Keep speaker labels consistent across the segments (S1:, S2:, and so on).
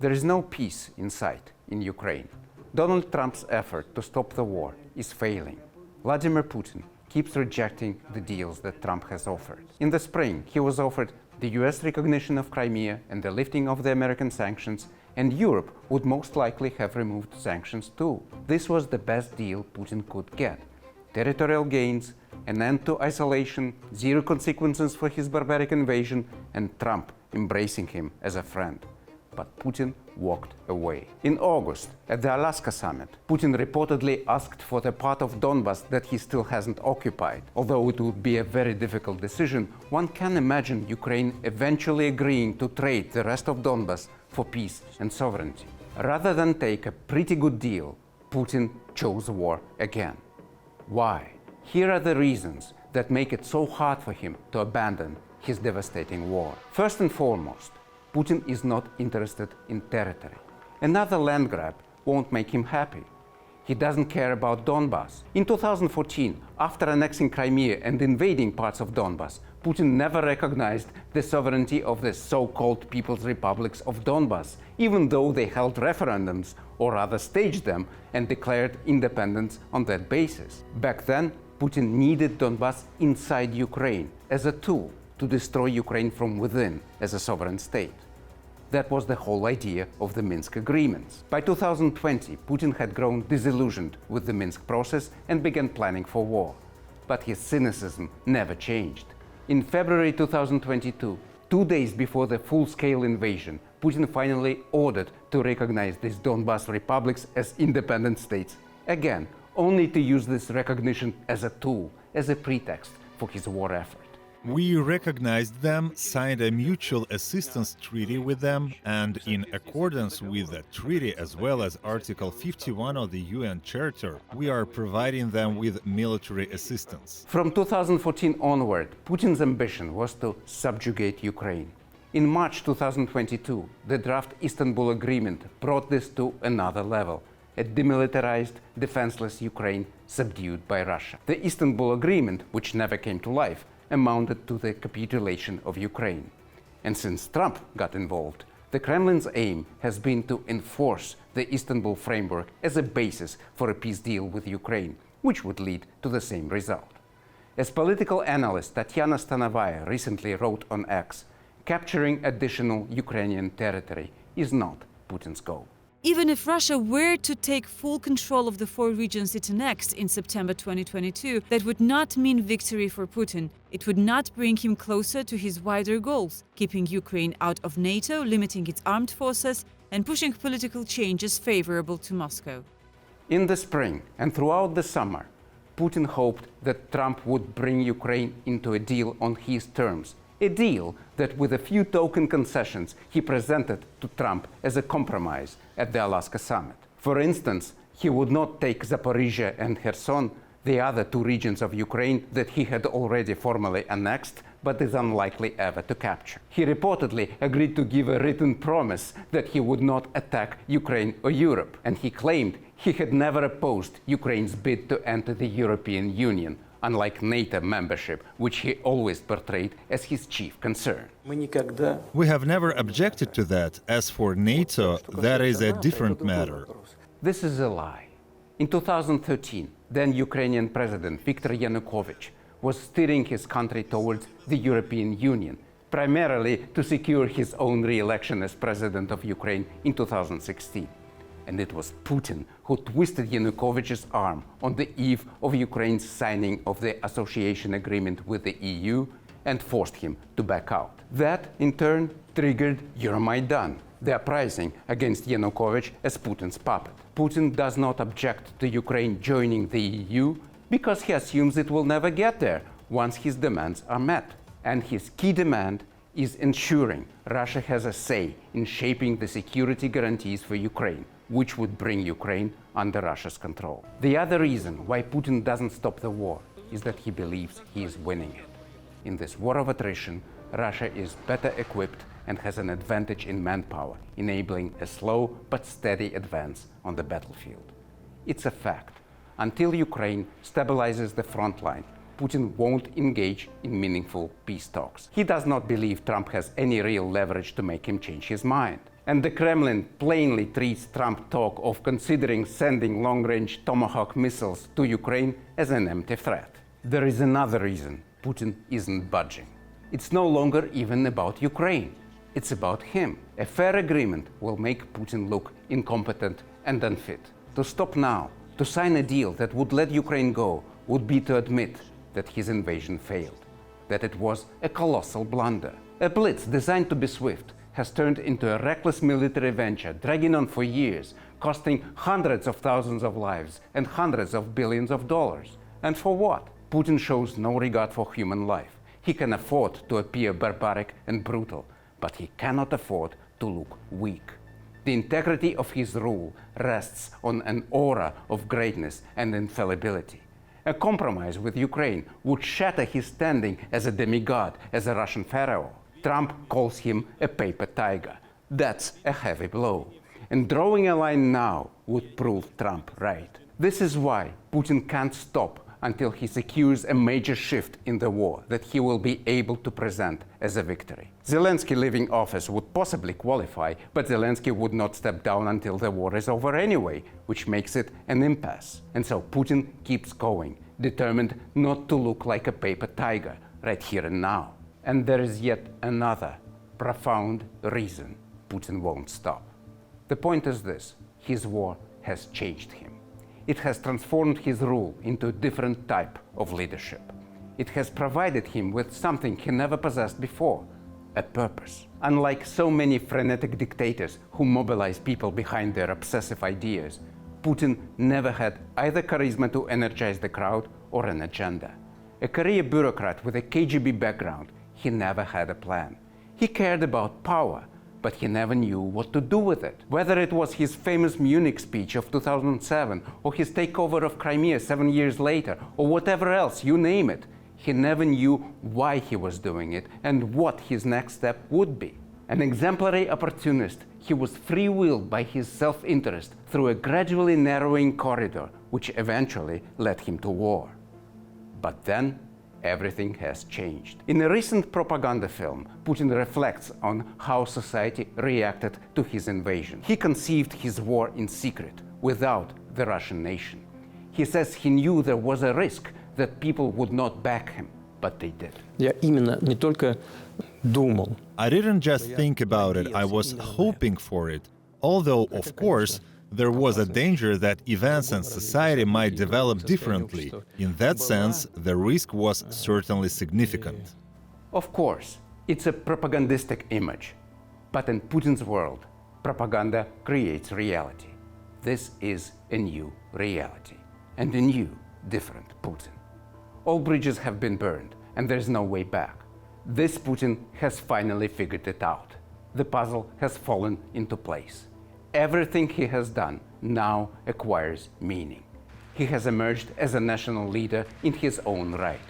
S1: There is no peace in sight in Ukraine. Donald Trump's effort to stop the war is failing. Vladimir Putin keeps rejecting the deals that Trump has offered. In the spring, he was offered the US recognition of Crimea and the lifting of the American sanctions, and Europe would most likely have removed sanctions too. This was the best deal Putin could get. Territorial gains, an end to isolation, zero consequences for his barbaric invasion, and Trump embracing him as a friend. But Putin walked away. In August, at the Alaska summit, Putin reportedly asked for the part of Donbas that he still hasn't occupied. Although it would be a very difficult decision, one can imagine Ukraine eventually agreeing to trade the rest of Donbas for peace and sovereignty. Rather than take a pretty good deal, Putin chose war again. Why? Here are the reasons that make it so hard for him to abandon his devastating war. First and foremost, Putin is not interested in territory. Another land grab won't make him happy. He doesn't care about Donbas. In 2014, after annexing Crimea and invading parts of Donbas, Putin never recognized the sovereignty of the so-called People's Republics of Donbas, even though they held referendums, or rather staged them, and declared independence on that basis. Back then, Putin needed Donbas inside Ukraine as a tool to destroy Ukraine from within as a sovereign state. That was the whole idea of the Minsk agreements. By 2020, Putin had grown disillusioned with the Minsk process and began planning for war. But his cynicism never changed. In February 2022, 2 days before the full-scale invasion, Putin finally ordered to recognize these Donbas republics as independent states, again, only to use this recognition as a tool, as a pretext for his war effort.
S2: We recognized them, signed a mutual assistance treaty with them, and in accordance with the treaty as well as Article 51 of the UN Charter, we are providing them with military assistance.
S1: From 2014 onward, Putin's ambition was to subjugate Ukraine. In March 2022, the draft Istanbul Agreement brought this to another level. A demilitarized, defenseless Ukraine subdued by Russia. The Istanbul Agreement, which never came to life, amounted to the capitulation of Ukraine. And since Trump got involved, the Kremlin's aim has been to enforce the Istanbul framework as a basis for a peace deal with Ukraine, which would lead to the same result. As political analyst Tatiana Stanovaya recently wrote on X, capturing additional Ukrainian territory is not Putin's goal.
S3: Even if Russia were to take full control of the 4 regions it annexed in September 2022, that would not mean victory for Putin. It would not bring him closer to his wider goals, keeping Ukraine out of NATO, limiting its armed forces, and pushing political changes favorable to Moscow.
S1: In the spring and throughout the summer, Putin hoped that Trump would bring Ukraine into a deal on his terms. A deal that, with a few token concessions, he presented to Trump as a compromise at the Alaska summit. For instance, he would not take Zaporizhia and Kherson, the other 2 regions of Ukraine that he had already formally annexed, but is unlikely ever to capture. He reportedly agreed to give a written promise that he would not attack Ukraine or Europe, and he claimed he had never opposed Ukraine's bid to enter the European Union, unlike NATO membership, which he always portrayed as his chief concern.
S2: We have never objected to that. As for NATO, that is a different matter.
S1: This is a lie. In 2013, then Ukrainian President Viktor Yanukovych was steering his country towards the European Union, primarily to secure his own re-election as president of Ukraine in 2016. And it was Putin who twisted Yanukovych's arm on the eve of Ukraine's signing of the association agreement with the EU and forced him to back out. That, in turn, triggered Euromaidan, the uprising against Yanukovych as Putin's puppet. Putin does not object to Ukraine joining the EU because he assumes it will never get there once his demands are met. And his key demand is ensuring Russia has a say in shaping the security guarantees for Ukraine, which would bring Ukraine under Russia's control. The other reason why Putin doesn't stop the war is that he believes he is winning it. In this war of attrition, Russia is better equipped and has an advantage in manpower, enabling a slow but steady advance on the battlefield. It's a fact. Until Ukraine stabilizes the front line, Putin won't engage in meaningful peace talks. He does not believe Trump has any real leverage to make him change his mind. And the Kremlin plainly treats Trump's talk of considering sending long-range Tomahawk missiles to Ukraine as an empty threat. There is another reason Putin isn't budging. It's no longer even about Ukraine. It's about him. A fair agreement will make Putin look incompetent and unfit. To stop now, to sign a deal that would let Ukraine go, would be to admit that his invasion failed, that it was a colossal blunder. A blitz designed to be swift has turned into a reckless military venture dragging on for years, costing hundreds of thousands of lives and hundreds of billions of dollars. And for what? Putin shows no regard for human life. He can afford to appear barbaric and brutal, but he cannot afford to look weak. The integrity of his rule rests on an aura of greatness and infallibility. A compromise with Ukraine would shatter his standing as a demigod, as a Russian pharaoh. Trump calls him a paper tiger. That's a heavy blow. And drawing a line now would prove Trump right. This is why Putin can't stop until he secures a major shift in the war that he will be able to present as a victory. Zelensky leaving office would possibly qualify, but Zelensky would not step down until the war is over anyway, which makes it an impasse. And so Putin keeps going, determined not to look like a paper tiger right here and now. And there is yet another profound reason Putin won't stop. The point is this: his war has changed him. It has transformed his rule into a different type of leadership. It has provided him with something he never possessed before: a purpose. Unlike so many frenetic dictators who mobilize people behind their obsessive ideas, Putin never had either charisma to energize the crowd or an agenda. A career bureaucrat with a KGB background, he never had a plan. He cared about power, but he never knew what to do with it. Whether it was his famous Munich speech of 2007, or his takeover of Crimea 7 years later, or whatever else, you name it, he never knew why he was doing it and what his next step would be. An exemplary opportunist, he was free-willed by his self-interest through a gradually narrowing corridor, which eventually led him to war. But then, everything has changed. In a recent propaganda film, Putin reflects on how society reacted to his invasion. He conceived his war in secret, without the Russian nation. He says he knew there was a risk that people would not back him, but they did.
S4: Я именно не только думал.
S2: I didn't just think about it, I was hoping for it. Although, of course, there was a danger that events and society might develop differently. In that sense, the risk was certainly significant.
S1: Of course, it's a propagandistic image. But in Putin's world, propaganda creates reality. This is a new reality, and a new, different Putin. All bridges have been burned, and there's no way back. This Putin has finally figured it out. The puzzle has fallen into place. Everything he has done now acquires meaning. He has emerged as a national leader in his own right.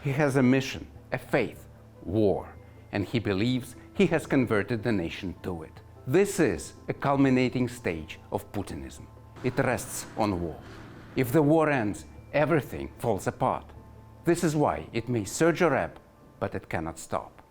S1: He has a mission, a faith, war, and he believes he has converted the nation to it. This is a culminating stage of Putinism. It rests on war. If the war ends, everything falls apart. This is why it may surge or ebb, but it cannot stop.